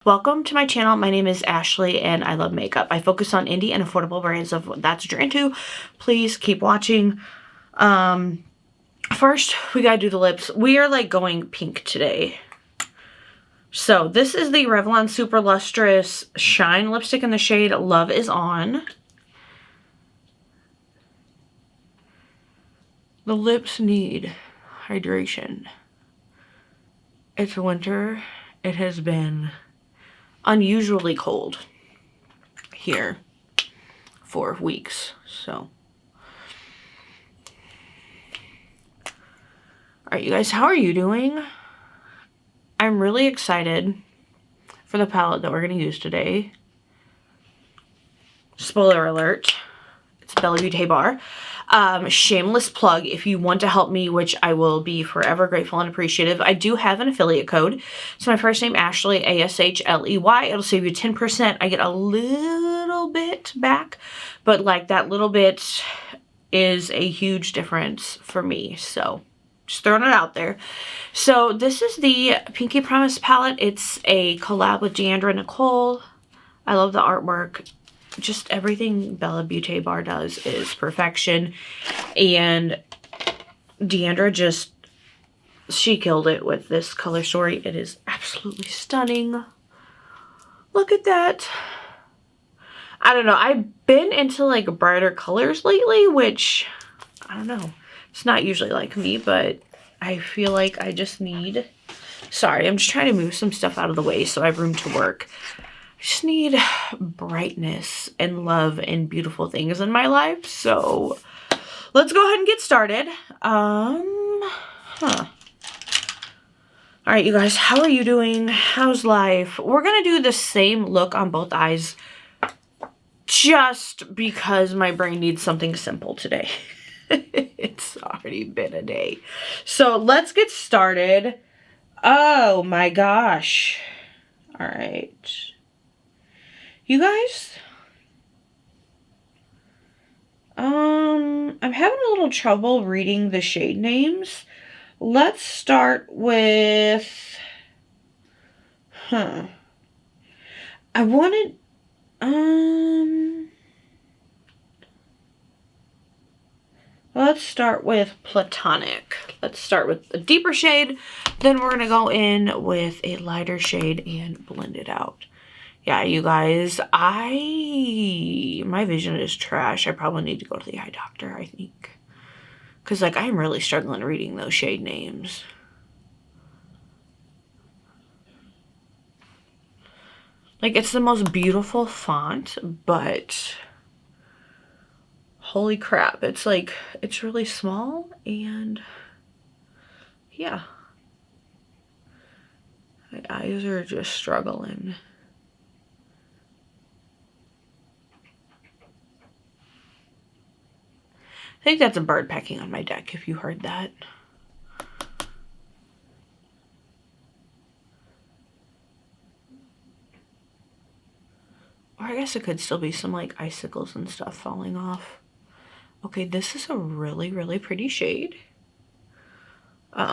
Welcome to my channel. My name is Ashley and I love makeup. I focus on indie and affordable brands. If that's what you're into, please keep watching. First, we gotta do the lips. We are like going pink today. So this is the Revlon Super Lustrous Shine lipstick in the shade Love Is On. The lips need hydration. It's winter. It has been unusually cold here for weeks, so. Alright, you guys, how are you doing? I'm really excited for the palette that we're going to use today. Spoiler alert, it's Bella Beauté Bar. Shameless plug, if you want to help me, which I will be forever grateful and appreciative, I do have an affiliate code. It's my first name, Ashley, ASHLEY. It'll save you 10%. I get a little bit back, but like that little bit is a huge difference for me. So just throwing it out there. So this is the Pinky Promise palette. It's a collab with Deandranicoleee. I love the artwork. Just everything Bella Beauté Bar does is perfection. And Deandra just, she killed it with this color story. It is absolutely stunning. Look at that. I don't know. I've been into like brighter colors lately, which I don't know. It's not usually like me, but I feel like I just need, sorry, I'm just trying to move some stuff out of the way so I have room to work. I just need brightness and love and beautiful things in my life. So let's go ahead and get started. All right, you guys, how are you doing? How's life? We're going to do the same look on both eyes just because my brain needs something simple today. It's already been a day. So let's get started. Oh my gosh. All right. You guys, I'm having a little trouble reading the shade names. Let's start with, I wanted, let's start with Platonic. Let's start with a deeper shade. Then we're going to go in with a lighter shade and blend it out. Yeah, you guys, my vision is trash. I probably need to go to the eye doctor, I think. Because, like, I'm really struggling reading those shade names. Like, it's the most beautiful font, but holy crap. It's, like, it's really small, and yeah. My eyes are just struggling. I think that's a bird pecking on my deck, if you heard that. Or I guess it could still be some like icicles and stuff falling off. Okay, this is a really, really pretty shade. Just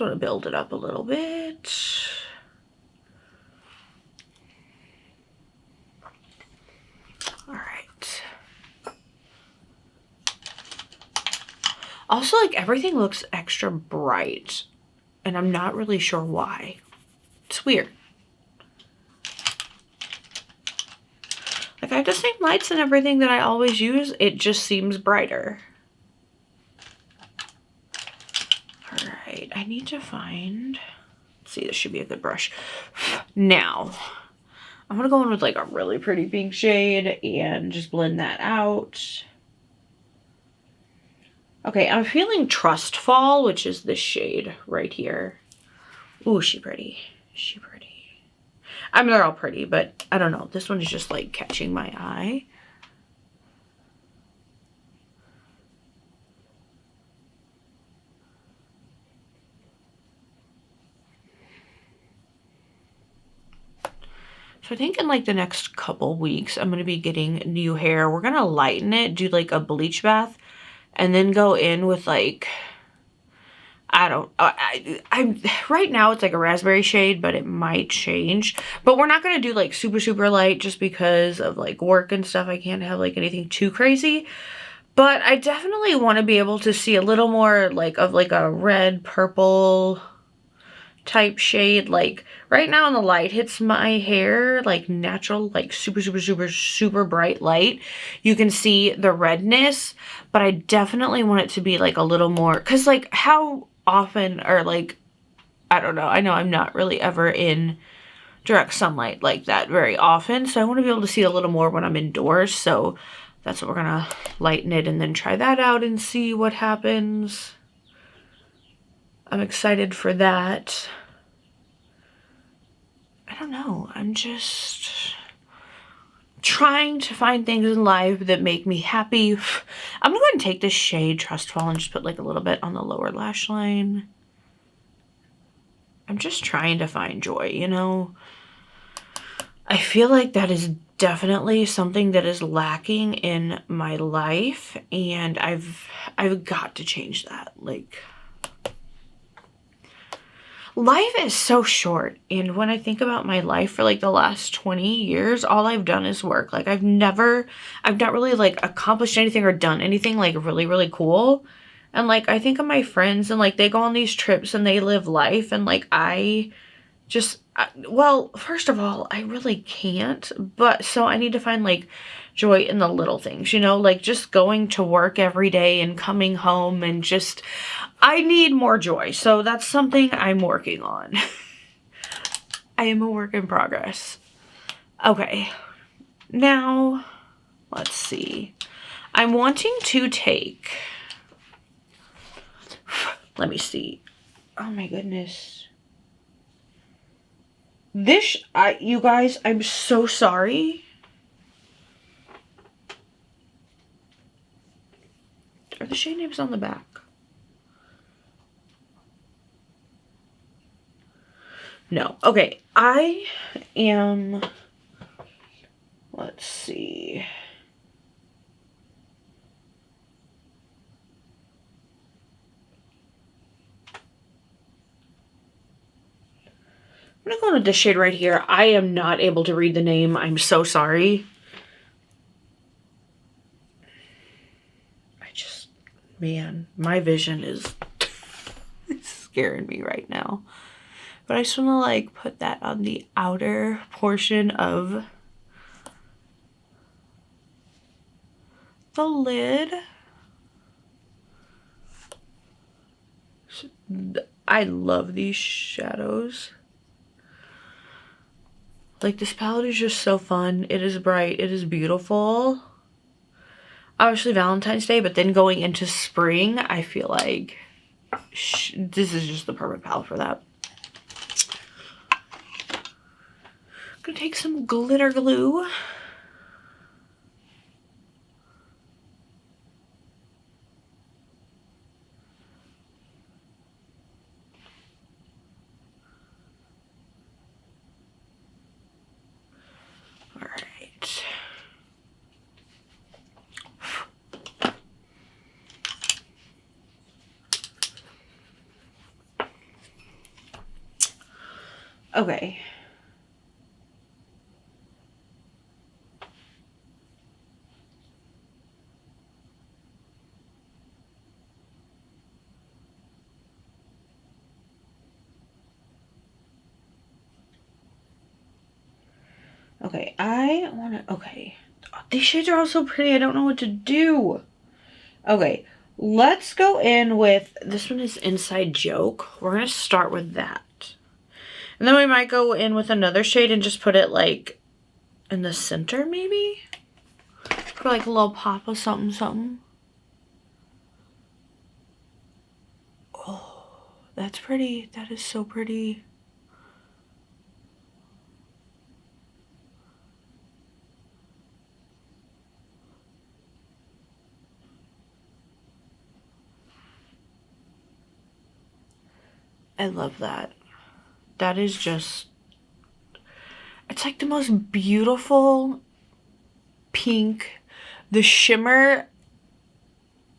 want to build it up a little bit. Also, like, everything looks extra bright, and I'm not really sure why. It's weird. Like, I have the same lights and everything that I always use. It just seems brighter. Alright, I need to find, let's see, this should be a good brush. Now, I'm gonna go in with, like, a really pretty pink shade and just blend that out. Okay, I'm feeling Trust Fall, which is this shade right here. Ooh, she pretty. She pretty. I mean, they're all pretty, but I don't know. This one is just like catching my eye. So I think in like the next couple weeks, I'm going to be getting new hair. We're going to lighten it, do like a bleach bath, and then go in with like I don't, I'm right now it's like a raspberry shade, but it might change. But we're not going to do like super, super light just because of like work and stuff. I can't have like anything too crazy. But I definitely want to be able to see a little more like of like a red, purple type shade. Like right now in the light hits my hair like natural, like super, super, super, super bright light. You can see the redness, but I definitely want it to be like a little more, because like how often, or like, I don't know, I know I'm not really ever in direct sunlight like that very often, so I want to be able to see a little more when I'm indoors. So that's what we're gonna lighten it and then try that out and see what happens. I'm excited for that. I don't know, I'm just trying to find things in life that make me happy. I'm gonna go ahead and take this shade Trustful and just put like a little bit on the lower lash line. I'm just trying to find joy, you know? I feel like that is definitely something that is lacking in my life, and I've got to change that. Like, life is so short, and when I think about my life for like the last 20 years, all I've done is work. Like I've not really like accomplished anything or done anything like really, really cool. And like I think of my friends, and like they go on these trips and they live life, and like I just, well, first of all, I really can't, but so I need to find like joy in the little things, you know, like just going to work every day and coming home, and just, I need more joy. So that's something I'm working on. I am a work in progress. Okay, now let's see. I'm wanting to take, let me see. Oh my goodness. This, you guys, I'm so sorry. Are the shade names on the back? No. Okay, I am, let's see. I'm gonna go into this shade right here. I am not able to read the name. I'm so sorry. I just, man, my vision is scaring me right now. But I just want to like put that on the outer portion of the lid. I love these shadows. Like, this palette is just so fun. It is bright. It is beautiful. Obviously Valentine's Day, but then going into spring, I feel like this is just the perfect palette for that. I'm gonna take some glitter glue. Okay. Okay, I wanna, okay. These shades are all so pretty, I don't know what to do. Okay, let's go in with, this one is Inside Joke. We're gonna start with that. And then we might go in with another shade and just put it like in the center maybe? For like a little pop of something, something. Oh, that's pretty. That is so pretty. I love that. That is just, it's like the most beautiful pink. The shimmer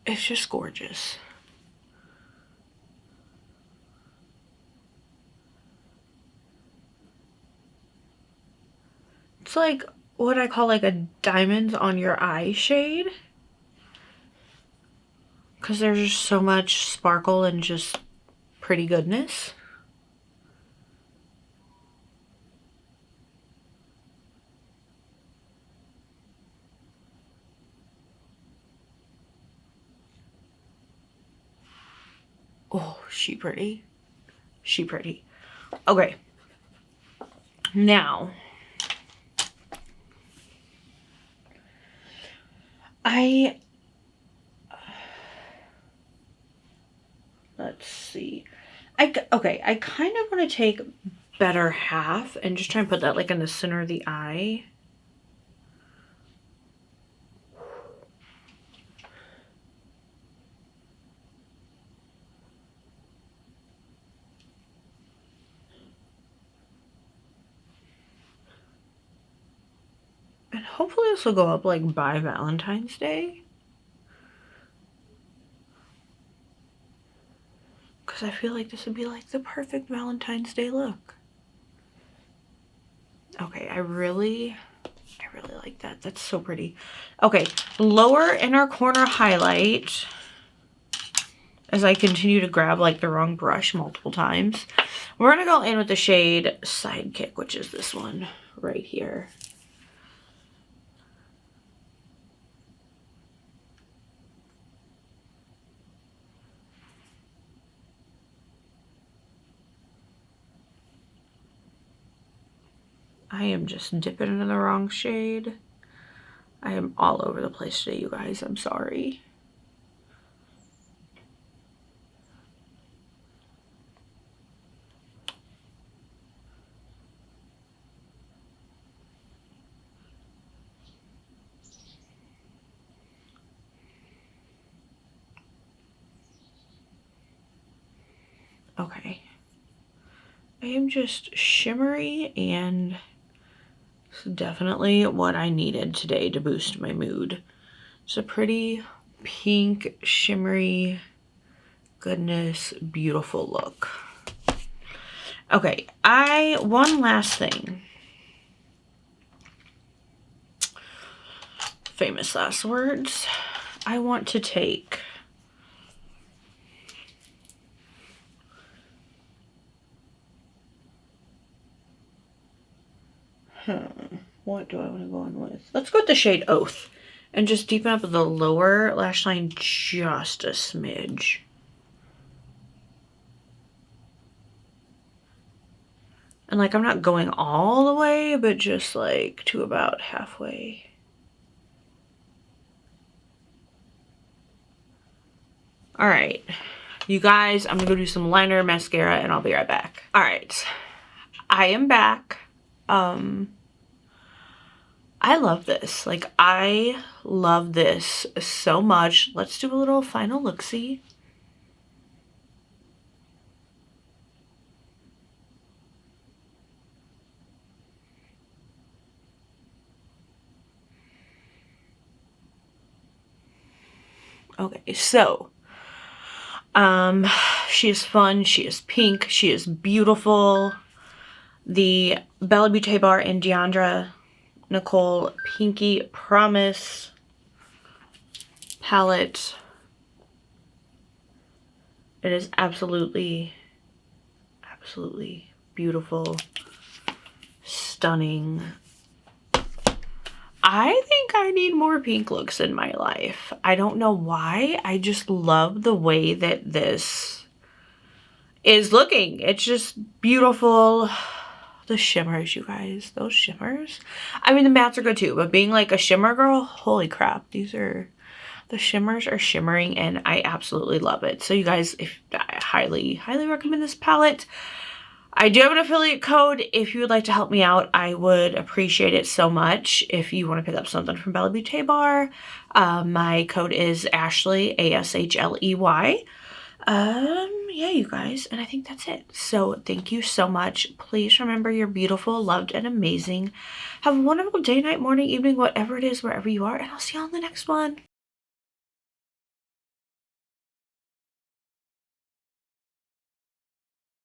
is just gorgeous. like what I call like a diamonds on your eye shade. Because there's just so much sparkle and just pretty goodness. Oh, she pretty. She pretty. Okay. Now, let's see. Okay, I kind of want to take Better Half and just try and put that like in the center of the eye. And hopefully this will go up like by Valentine's Day. Because I feel like this would be like the perfect Valentine's Day look. Okay, I really like that. That's so pretty. Okay, lower inner corner highlight. As I continue to grab like the wrong brush multiple times. We're gonna go in with the shade Sidekick, which is this one right here. I am just dipping into the wrong shade. I am all over the place today, you guys. I'm sorry. Okay. I am just shimmery, and it's definitely what I needed today to boost my mood. It's a pretty pink, shimmery, goodness, beautiful look. Okay, one last thing. Famous last words. I want to take what do I want to go on with? Let's go with the shade Oath and just deepen up the lower lash line just a smidge. And like, I'm not going all the way, but just like to about halfway. All right, you guys, I'm gonna go do some liner, mascara, and I'll be right back. All right, I am back. I love this. Like, I love this so much. Let's do a little final look-see. Okay, so she is fun, she is pink, she is beautiful. The Bella Beauté bar in Deandranicoleee Pinky Promise palette. It is absolutely beautiful, stunning. I think I need more pink looks in my life. I don't know why. I just love the way that this is looking. It's just beautiful. The shimmers, you guys, those shimmers. I mean, the mattes are good too, but being like a shimmer girl, holy crap, the shimmers are shimmering, and I absolutely love it. So you guys, I highly recommend this palette. I do have an affiliate code. If you would like to help me out, I would appreciate it so much. If you want to pick up something from Bella Beauté bar, my code is ASHLEY, ASHLEY. Yeah, you guys, and I think that's it. So thank you so much. Please remember, you're beautiful, loved, and amazing. Have a wonderful day, night, morning, evening, whatever it is, wherever you are, and I'll see you on the next one.